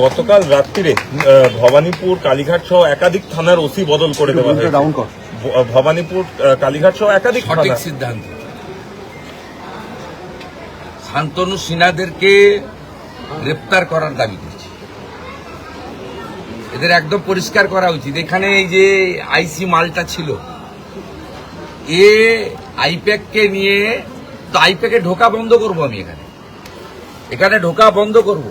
গতকাল রাত্রিরে ভবানীপুর কালীঘাট সহ একাধিক থানার ওসি বদল করে দেওয়া হয়েছে। ভবানীপুর কালীঘাট সহ একাধিক সঠিক সিদ্ধান্ত। শান্তনু সিনহাদেরকে গ্রেপ্তার করার দাবি করছি। এদের একদম পরিষ্কার করা উচিত। এখানে এই যে আইসি মালটা ছিল, এ আইপ্যাককে নিয়ে, তো আইপ্যাকে ঢোকা বন্ধ করব। আমি এখানে ঢোকা বন্ধ করব।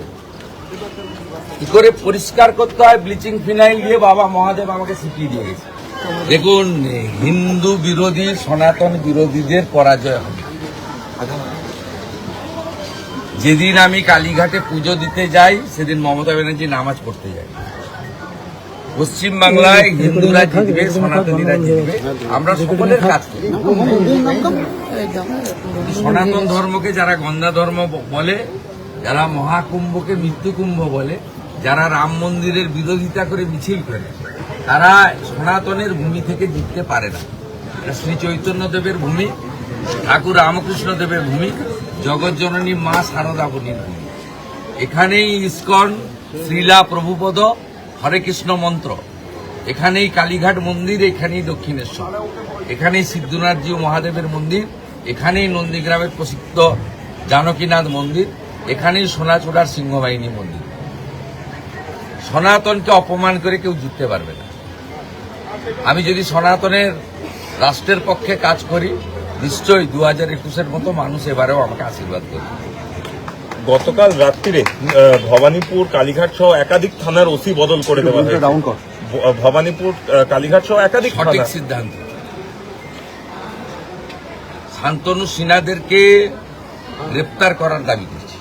কি করে পরিষ্কার করতে হয়? ব্লিচিং ফিনাইল দিয়ে বাবা মহাদেব আমাকে শিখিয়ে দিয়ে গেছে। দেখুন, হিন্দু বিরোধী সনাতন বিরোধীদের পরাজয় হবে। যেদিন আমি কালীঘাটে পুজো দিতে যাই, সেদিন মমতা ব্যানার্জি নামাজ পড়তে যায়। পশ্চিমবাংলায় হিন্দুরা জিতবে, সনাতনীরা জিতবে। আমরা সকলের কাজ করি। সনাতন ধর্মকে যারা গন্ধা ধর্ম বলে, যারা মহাকুম্ভকে মৃত্যুকুম্ভ বলে, যারা রাম মন্দিরের বিরোধিতা করে মিছিল করে, তারা সনাতনের ভূমি থেকে জিততে পারে না। শ্রী চৈতন্য দেবের ভূমি, ঠাকুর রামকৃষ্ণ দেবের ভূমি, জগৎজননী মা শারদা বনির ভূমি। এখানেই ইস্কন, শ্রীলা প্রভুপদ, হরে কৃষ্ণ মন্ত্র। এখানেই কালীঘাট মন্দির, এখানেই দক্ষিণেশ্বর, এখানেই সিদ্ধনাথজি মহাদেবের মন্দির, এখানেই নন্দীগ্রামের প্রসিদ্ধ জানকীনাথ মন্দির, এখানেই সোনাচূড়ার সিংহবাহিনী মন্দির। সনাতনকে অপমান করে কেউ জিততে পারবে না। আমি যদি সনাতনের রাষ্ট্রের পক্ষে কাজ করি, নিশ্চয়ই 2021-এর মতো মানুষ এবারেও আমাকে আশীর্বাদ করবে। গতকাল রাত্রিরে ভবানীপুর কালীঘাট সহ একাধিক থানার ওসি বদল করে দেওয়া হয়েছে। ভবানীপুর কালীঘাট সহ একাধিক সঠিক সিদ্ধান্ত। শান্তনু সিনহাদেরকে গ্রেপ্তার করার দাবি করছি।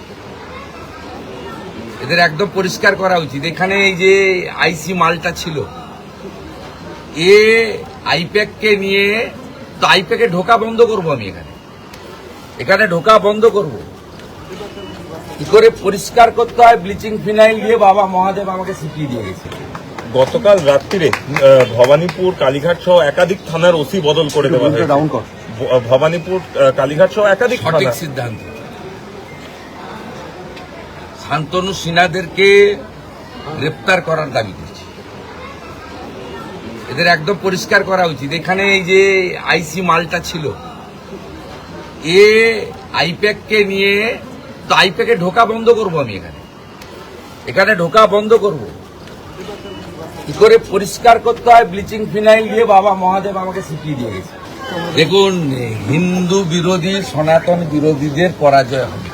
এদের একদম পরিষ্কার করা উচিত। এখানে এই যে আইসি মালটা ছিল, এ আইপ্যাককে নিয়ে, তো আইপ্যাকে ঢোকা বন্ধ করব। আমি এখানে ঢোকা বন্ধ করব। কি করে পরিষ্কার করতে হয়? ব্লিচিং ফিনাইল দিয়ে বাবা মহাদেব আমাকে শিখিয়ে দিয়ে গেছে। গতকাল রাত্রিরে ভবানীপুর কালীঘাট সহ একাধিক থানার ওসি বদল করে দেওয়া হয়েছে। ভবানীপুর কালীঘাট সহ একাধিক সঠিক সিদ্ধান্ত। শান্তনু সিনহাদেরকে গ্রেপ্তার করার দাবি করছি। এদের একদম পরিষ্কার করা উচিত। এখানে এই যে আইসি মালটা ছিল, এ আইপ্যাককে নিয়ে, তো আইপ্যাকে ঢোকা বন্ধ করব। আমি এখানে ঢোকা বন্ধ করব। কি করে পরিষ্কার করতে হয়? ব্লিচিং ফিনাইল দিয়ে বাবা মহাদেব আমাকে শিখিয়ে দিয়ে গেছে। দেখুন, হিন্দু বিরোধী সনাতন বিরোধীদের পরাজয় হবে।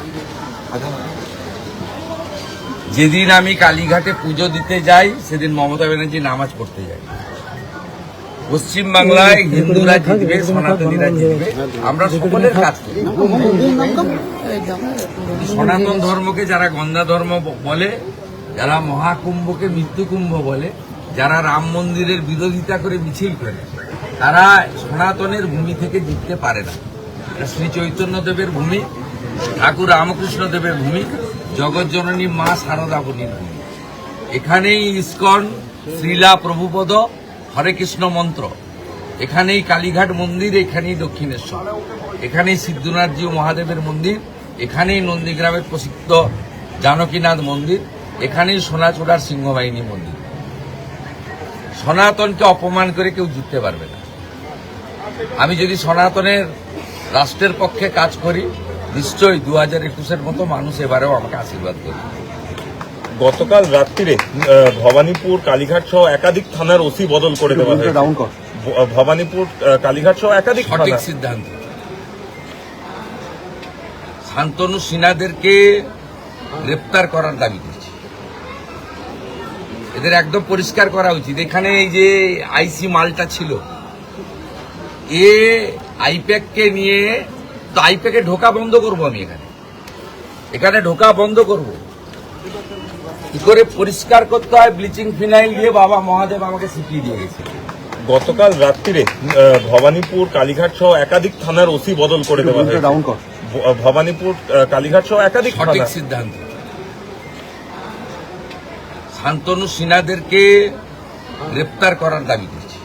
যেদিন আমি কালীঘাটে পুজো দিতে যাই, সেদিন মমতা ব্যানার্জি নামাজ পড়তে যায়। পশ্চিমবাংলায় হিন্দুরা জিতবে, সনাতনীরা জিতবে। আমরা সকলের কাজ করি। সনাতন ধর্মকে যারা গন্ধা ধর্ম বলে, যারা মহাকুম্ভকে মৃত্যুকুম্ভ বলে, যারা রাম মন্দিরের বিরোধিতা করে মিছিল করে, তারা সনাতনের ভূমি থেকে জিততে পারে না। শ্রী চৈতন্য দেবের ভূমি, ঠাকুর রামকৃষ্ণ দেবের ভূমি, জগৎজননী মা শারদা বনির ভূমি। এখানেই ইস্কন, শ্রীলা প্রভুপদ, হরে কৃষ্ণ মন্ত্র। এখানেই কালীঘাট মন্দির, এখানেই দক্ষিণেশ্বর, এখানেই সিদ্ধনাথজি মহাদেবের মন্দির, এখানেই নন্দীগ্রামের প্রসিদ্ধ জানকীনাথ মন্দির, এখানেই সোনাচূড়ার সিংহবাহিনী মন্দির। সনাতনকে অপমান করে কেউ জিততে পারবে না। আমি যদি সনাতনের রাষ্ট্রের পক্ষে কাজ করি, নিশ্চয়ই 2021-এর মতো মানুষ এবারেও আমাকে আশীর্বাদ করবে। গতকাল রাত্রিরে ভবানীপুর কালীঘাট সহ একাধিক থানার ওসি বদল করে দেওয়া হয়েছে। ভবানীপুর কালীঘাট সহ একাধিক সঠিক সিদ্ধান্ত। শান্তনু সিনহাদেরকে গ্রেপ্তার করার দাবি করছি। এদের একদম পরিষ্কার করা উচিত। এখানে এই যে আইসি মালটা ছিল, এ আইপ্যাককে নিয়ে, তো আইপ্যাকে ঢোকা বন্ধ করব। আমি এখানে ঢোকা বন্ধ করব। কি করে পরিষ্কার করতে হয়? ব্লিচিং ফিনাইল দিয়ে বাবা মহাদেব আমাকে শিখিয়ে দিয়ে গেছে। গতকাল রাত্রিরে ভবানীপুর কালীঘাট সহ একাধিক থানার ওসি বদল করে দেওয়া হয়েছে। ভবানীপুর কালীঘাট সহ একাধিক সঠিক সিদ্ধান্ত। শান্তনু সিনহাদেরকে গ্রেপ্তার করার দাবি করছি।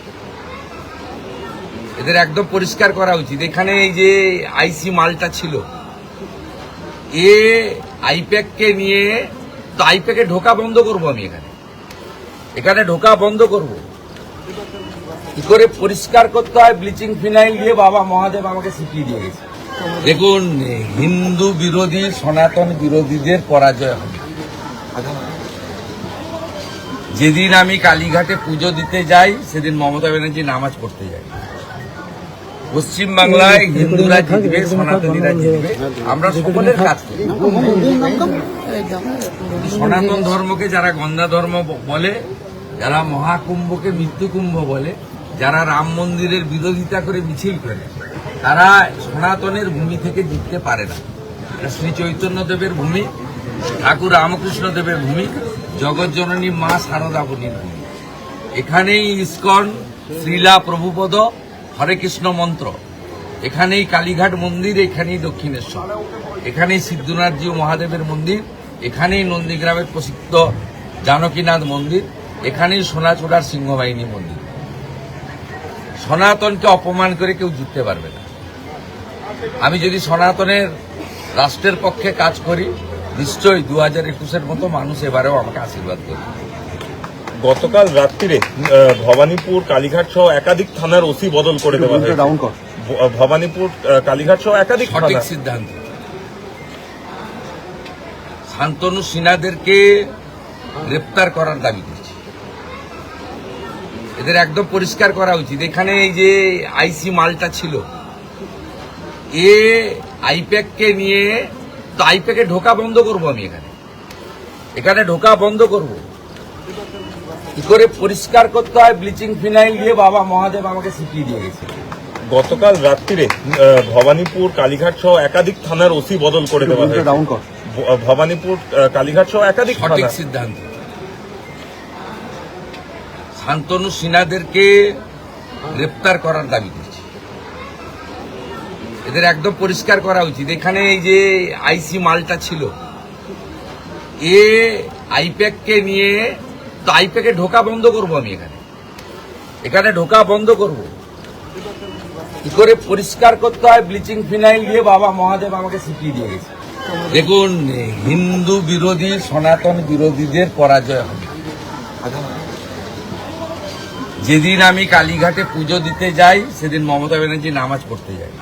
এদের একদম পরিষ্কার করা উচিত। এখানে এই যে আইসি মালটা ছিল, এ আইপ্যাককে নিয়ে, তো তো আইপ্যাকে ঢোকা বন্ধ করব আমি এখানে ঢোকা বন্ধ করব। কি করে পরিষ্কার করতে হয় ব্লিচিং ফিনাইল দিয়ে বাবা মহাদেব আমাকে শিখিয়ে দিয়ে গেছে। দেখুন, হিন্দু বিরোধী সনাতন বিরোধীদের পরাজয় হবে। যেদিন আমি কালীঘাটে পুজো দিতে যাই সেদিন মমতা ব্যানার্জি নামাজ পড়তে যায়। পশ্চিমবাংলায় হিন্দুরা জিতবে, সনাতনীরা জিতবে, আমরা সকলের কাজ করি। সনাতন ধর্মকে যারা গন্ধা ধর্ম বলে, যারা মহাকুম্ভকে মৃত্যু কুম্ভ বলে, যারা রাম মন্দিরের বিরোধিতা করে মিছিল করে, তারা সনাতনের ভূমি থেকে জিততে পারে না। এটা শ্রী চৈতন্য দেবের ভূমি, ঠাকুর রামকৃষ্ণ দেবের ভূমি, জগৎজননী মা শারদা বলির ভূমি। এখানেই ইস্কন, শ্রীলা প্রভুপদ, হরে কৃষ্ণ মন্ত্র, এখানেই কালীঘাট মন্দির, এখানেই দক্ষিণেশ্বর, এখানেই সিদ্ধনাথজি মহাদেবের মন্দির, এখানেই নন্দীগ্রামের প্রসিদ্ধ জানকীনাথ মন্দির, এখানেই সোনাচূড়ার সিংহবাহিনী মন্দির। সনাতনকে অপমান করে কেউ জিততে পারবে না। আমি যদি সনাতনের রাষ্ট্রের পক্ষে কাজ করি, নিশ্চয়ই 2021-এর মতো মানুষ এবারেও আমাকে আশীর্বাদ করবে। গতকাল রাত্রিরে ভবানীপুর কালীঘাট সহ একাধিক থানার ওসি বদল করে দেওয়া হয়েছে। ভবানীপুর কালীঘাট সহ একাধিক সঠিক থানা। সিদ্ধান্ত। শান্তনু সিনহাদেরকে গ্রেপ্তার করার দাবি করছি। এদের একদম পরিষ্কার করা উচিত। এখানে এই যে আইসি মালটা ছিল, এ আইপ্যাককে নিয়ে, তো আইপ্যাকে ঢোকা বন্ধ করব আমি এখানে ঢোকা বন্ধ করব। কি করে পরিষ্কার করতে হয় ব্লিচিং ফিনাইল দিয়ে বাবা মহাদেব আমাকে শিখিয়ে দিয়ে গেছে। গতকাল রাত্রিরে ভবানীপুর কালীঘাট সহ একাধিক থানার ওসি বদল করে দেওয়া হয়েছে। ভবানীপুর কালীঘাট সহ একাধিক সঠিক থানা। সিদ্ধান্ত। শান্তনু সিনহাদেরকে গ্রেপ্তার করার দাবি করছি। এদের একদম পরিষ্কার করা উচিত। এখানে এই যে আইসি মালটা ছিল, এ আইপ্যাককে নিয়ে, তো আইপ্যাকে ঢোকা বন্ধ করব আমি এখানে ঢোকা বন্ধ করব। কি করে পরিষ্কার করতে হয় ব্লিচিং ফিনাইল দিয়ে বাবা মহাদেব আমাকে শিখিয়ে দিয়ে গেছে। দেখুন, হিন্দু বিরোধী সনাতন বিরোধীদের পরাজয় হবে। যেদিন আমি কালীঘাটে পুজো দিতে যাই সেদিন মমতা ব্যানার্জি নামাজ পড়তে যায়।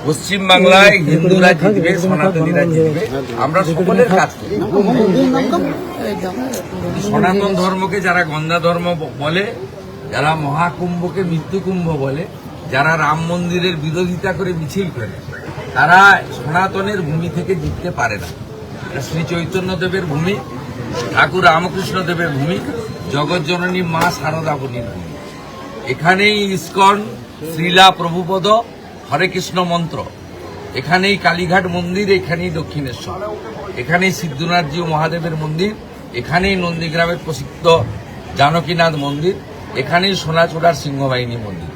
পশ্চিমবাংলায় হিন্দুরা জিতবে, সনাতনীরা জিতবে, আমরা সকলের কাজ করি। সনাতন ধর্মকে যারা গন্ধা ধর্ম বলে, যারা মহাকুম্ভকে মৃত্যু কুম্ভ বলে, যারা রাম মন্দিরের বিরোধিতা করে মিছিল করে, তারা সনাতনের ভূমি থেকে জিততে পারে না। এটা শ্রী চৈতন্য দেবের ভূমি, ঠাকুর রামকৃষ্ণ দেবের ভূমি, জগৎজননী মা শারদা বলির ভূমি। এখানেই ইস্কন, শ্রীলা প্রভুপদ, হরে কৃষ্ণ মন্ত্র, এখানেই কালীঘাট মন্দির, এখানেই দক্ষিণেশ্বর, এখানেই সিদ্ধনাথজি মহাদেবের মন্দির, এখানেই নন্দীগ্রামের প্রসিদ্ধ জানকীনাথ মন্দির, এখানেই সোনাচূড়ার সিংহবাহিনী মন্দির।